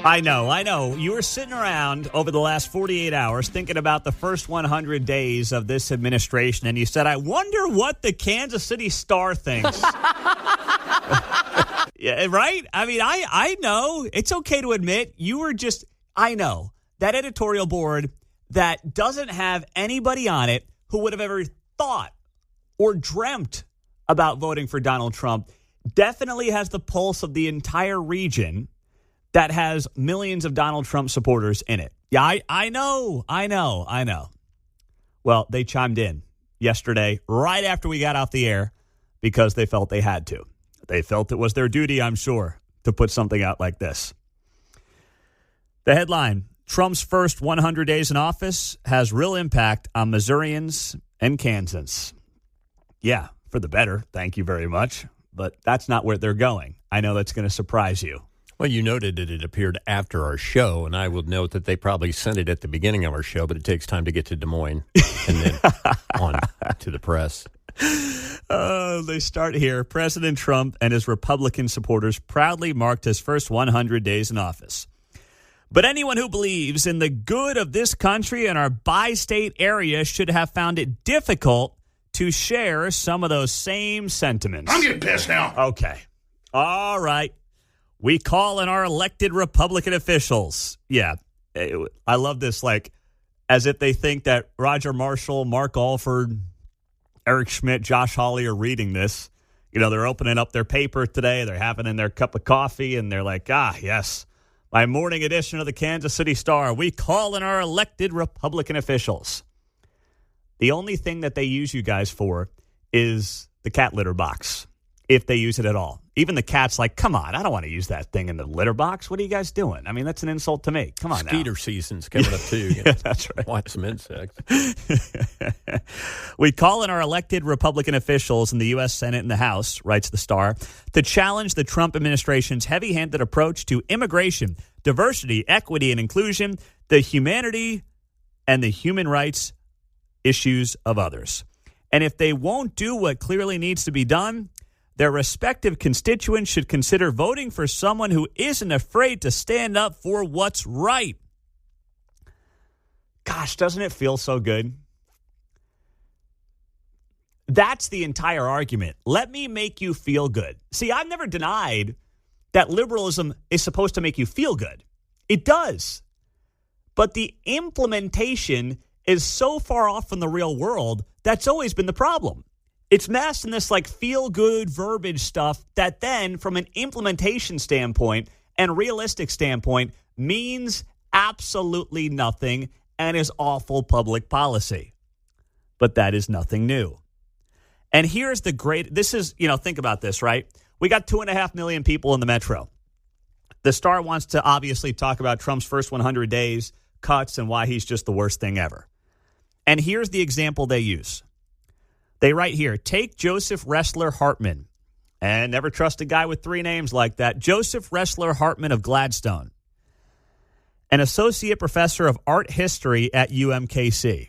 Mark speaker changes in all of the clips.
Speaker 1: I know. You were sitting around over the last 48 hours thinking about the first 100 days of this administration, and you said, I wonder what the Kansas City Star thinks. Yeah, right? I mean, I know. It's okay to admit you were just, I know, that editorial board that doesn't have anybody on it who would have ever thought or dreamt about voting for Donald Trump definitely has the pulse of the entire region that has millions of Donald Trump supporters in it. Yeah, I know. Well, they chimed in yesterday right after we got off the air because they felt they had to. They felt it was their duty, I'm sure, to put something out like this. The headline, Trump's first 100 days in office has real impact on Missourians and Kansans. Yeah, for the better. Thank you very much. But that's not where they're going. I know that's going to surprise you.
Speaker 2: Well, you noted that it appeared after our show, and I will note that they probably sent it at the beginning of our show, but it takes time to get to Des Moines and then on to the press.
Speaker 1: They start here. President Trump and his Republican supporters proudly marked his first 100 days in office. But anyone who believes in the good of this country and our bi-state area should have found it difficult to share some of those same sentiments.
Speaker 3: I'm getting pissed now.
Speaker 1: Okay. All right. We call in our elected Republican officials. Yeah. I love this, like, as if they think that Roger Marshall, Mark Alford, Eric Schmidt, Josh Hawley are reading this. You know, they're opening up their paper today. They're having in their cup of coffee, and they're like, yes, my morning edition of the Kansas City Star. We call in our elected Republican officials. The only thing that they use you guys for is the cat litter box, if they use it at all. Even the cat's like, come on, I don't want to use that thing in the litter box. What are you guys doing? I mean, that's an insult to me. Come on now.
Speaker 2: Skeeter season's coming up, too.
Speaker 1: Yeah, that's right.
Speaker 2: Watch some insects.
Speaker 1: We call in our elected Republican officials in the U.S. Senate and the House, writes the Star, to challenge the Trump administration's heavy-handed approach to immigration, diversity, equity, and inclusion, the humanity and the human rights issues of others. And if they won't do what clearly needs to be done, their respective constituents should consider voting for someone who isn't afraid to stand up for what's right. Gosh, doesn't it feel so good? That's the entire argument. Let me make you feel good. See, I've never denied that liberalism is supposed to make you feel good. It does. But the implementation is so far off from the real world, that's always been the problem. It's masked in this like feel-good verbiage stuff that then, from an implementation standpoint and realistic standpoint, means absolutely nothing and is awful public policy. But that is nothing new. And here's the great, this is, think about this, right? We got 2.5 million people in the metro. The Star wants to obviously talk about Trump's first 100 days, cuts, and why he's just the worst thing ever. And here's the example they use. They write here, take Joseph Ressler Hartman. And never trust a guy with 3 names like that. Joseph Ressler Hartman of Gladstone, an associate professor of art history at UMKC.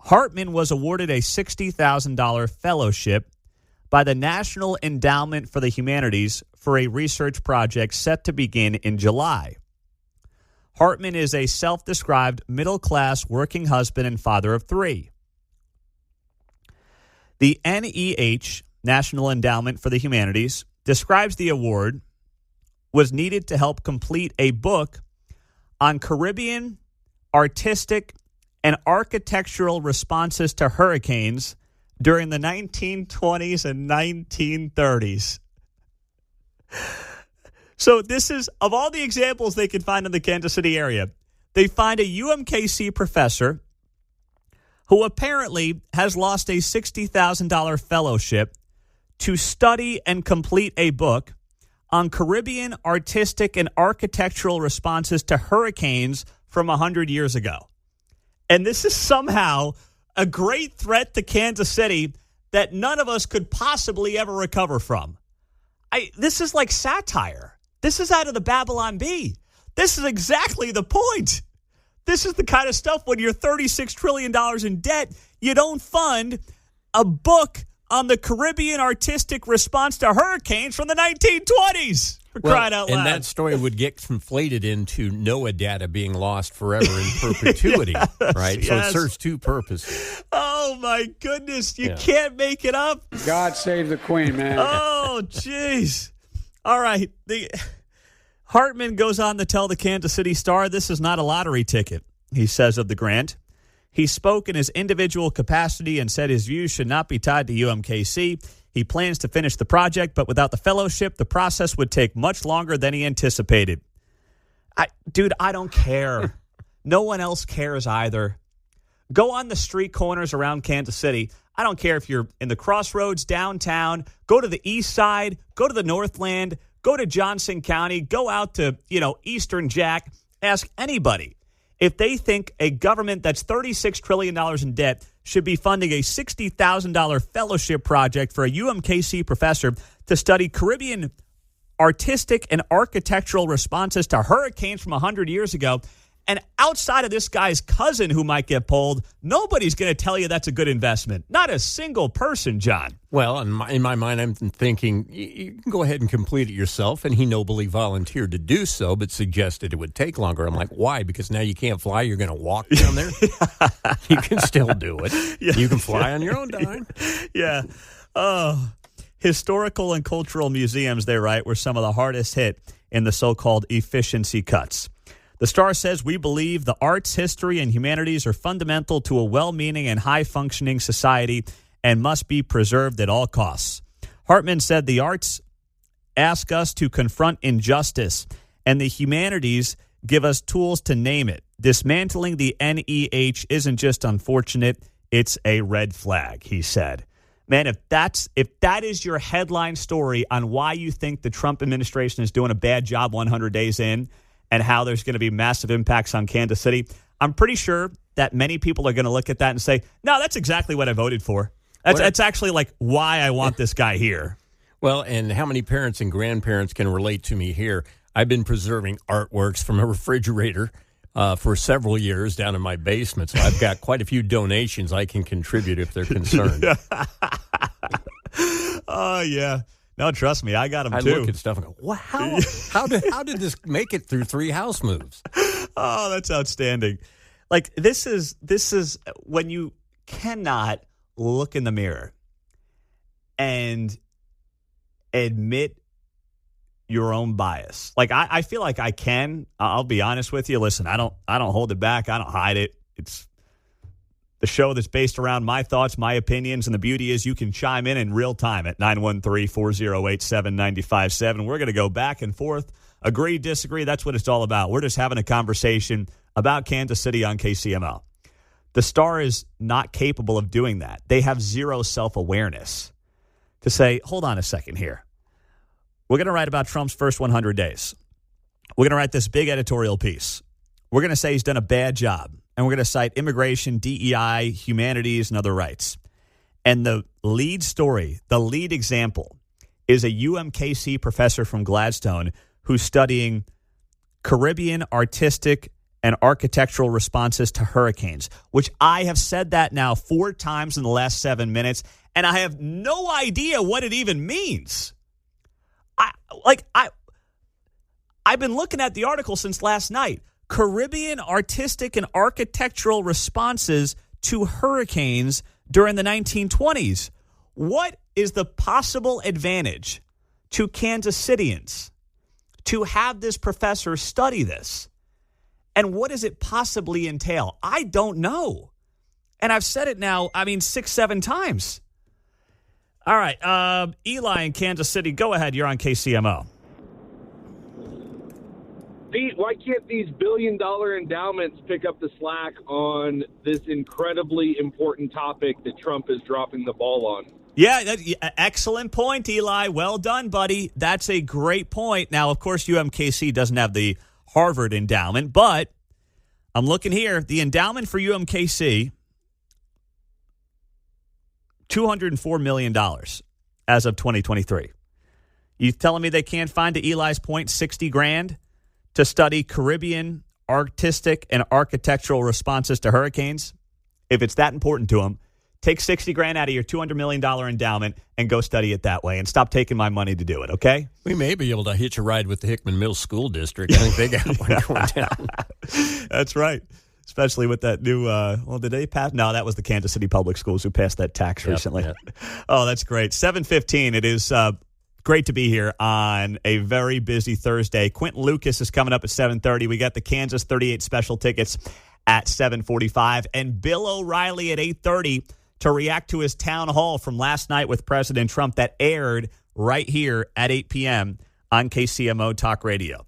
Speaker 1: Hartman was awarded a $60,000 fellowship by the National Endowment for the Humanities for a research project set to begin in July. Hartman is a self-described middle-class working husband and father of 3. The NEH, National Endowment for the Humanities, describes the award was needed to help complete a book on Caribbean artistic and architectural responses to hurricanes during the 1920s and 1930s. So this is, of all the examples they could find in the Kansas City area, they find a UMKC professor who apparently has lost a $60,000 fellowship to study and complete a book on Caribbean artistic and architectural responses to hurricanes from 100 years ago. And this is somehow a great threat to Kansas City that none of us could possibly ever recover from. This is like satire. This is out of the Babylon Bee. This is exactly the point. This is the kind of stuff when you're $36 trillion in debt, you don't fund a book on the Caribbean artistic response to hurricanes from the 1920s. For crying out loud.
Speaker 2: And that story would get conflated into NOAA data being lost forever in perpetuity, right? So it serves two purposes.
Speaker 1: Oh, my goodness. You can't make it up.
Speaker 3: God save the Queen, man.
Speaker 1: Oh, jeez. All right. Hartman goes on to tell the Kansas City Star this is not a lottery ticket, he says of the grant. He spoke in his individual capacity and said his views should not be tied to UMKC. He plans to finish the project, but without the fellowship, the process would take much longer than he anticipated. Dude, I don't care. No one else cares either. Go on the street corners around Kansas City. I don't care if you're in the crossroads downtown. Go to the east side. Go to the Northland. Go to Johnson County. Go out to, Eastern Jack. Ask anybody if they think a government that's $36 trillion in debt should be funding a $60,000 fellowship project for a UMKC professor to study Caribbean artistic and architectural responses to hurricanes from 100 years ago. And outside of this guy's cousin who might get pulled, nobody's going to tell you that's a good investment. Not a single person, John.
Speaker 2: Well, in my mind, I'm thinking you can go ahead and complete it yourself. And he nobly volunteered to do so, but suggested it would take longer. I'm like, why? Because now you can't fly. You're going to walk down there? You can still do it. Yeah. You can fly on your own dime.
Speaker 1: Yeah. Oh, historical and cultural museums, they write, were some of the hardest hit in the so-called efficiency cuts. The Star says, we believe the arts, history, and humanities are fundamental to a well-meaning and high-functioning society and must be preserved at all costs. Hartman said the arts ask us to confront injustice, and the humanities give us tools to name it. Dismantling the NEH isn't just unfortunate, it's a red flag, he said. Man, if that is your headline story on why you think the Trump administration is doing a bad job 100 days in, and how there's going to be massive impacts on Kansas City, I'm pretty sure that many people are going to look at that and say, no, that's exactly what I voted for. That's actually like why I want this guy here.
Speaker 2: Well, and how many parents and grandparents can relate to me here? I've been preserving artworks from a refrigerator for several years down in my basement, so I've got quite a few donations I can contribute if they're concerned.
Speaker 1: Oh, yeah. No, trust me, I got them too.
Speaker 2: I look at stuff and go, wow, how did this make it through 3 house moves?
Speaker 1: Oh, that's outstanding. Like, this is when you cannot look in the mirror and admit your own bias. Like, I feel like I can. I'll be honest with you. Listen, I don't hold it back. I don't hide it. It's the show that's based around my thoughts, my opinions, and the beauty is you can chime in real time at 913-408-7957. We're going to go back and forth, agree, disagree. That's what it's all about. We're just having a conversation about Kansas City on KCML. The Star is not capable of doing that. They have zero self-awareness to say, hold on a second here. We're going to write about Trump's first 100 days. We're going to write this big editorial piece. We're going to say he's done a bad job. And we're going to cite immigration, DEI, humanities, and other rights. And the lead story, the lead example, is a UMKC professor from Gladstone who's studying Caribbean artistic and architectural responses to hurricanes, which I have said that now 4 times in the last 7 minutes, and I have no idea what it even means. I've been looking at the article since last night. Caribbean artistic and architectural responses to hurricanes during the 1920s. What is the possible advantage to Kansas Cityans to have this professor study this? And what does it possibly entail? I don't know. And I've said it now, 6, 7 times. All right, Eli in Kansas City, go ahead. You're on KCMO.
Speaker 4: Pete, why can't these billion-dollar endowments pick up the slack on this incredibly important topic that Trump is dropping the ball on?
Speaker 1: Yeah, excellent point, Eli. Well done, buddy. That's a great point. Now, of course, UMKC doesn't have the Harvard endowment, but I'm looking here. The endowment for UMKC, $204 million as of 2023. You telling me they can't find, to Eli's point, $60,000 to study Caribbean artistic and architectural responses to hurricanes? If it's that important to them, Take $60,000 out of your $200 million endowment and go study it that way and stop taking my money to do it, okay?
Speaker 2: We may be able to hitch a ride with the Hickman Mills School District. I think they got one going down.
Speaker 1: That's right. Especially with that new, did they pass? No, that was the Kansas City Public Schools who passed that tax recently. Yep. Oh, that's great. 7:15. It is great to be here on a very busy Thursday. Quentin Lucas is coming up at 7:30. We got the Kansas 38 special tickets at 7:45. And Bill O'Reilly at 8:30 to react to his town hall from last night with President Trump that aired right here at 8 p.m. on KCMO Talk Radio.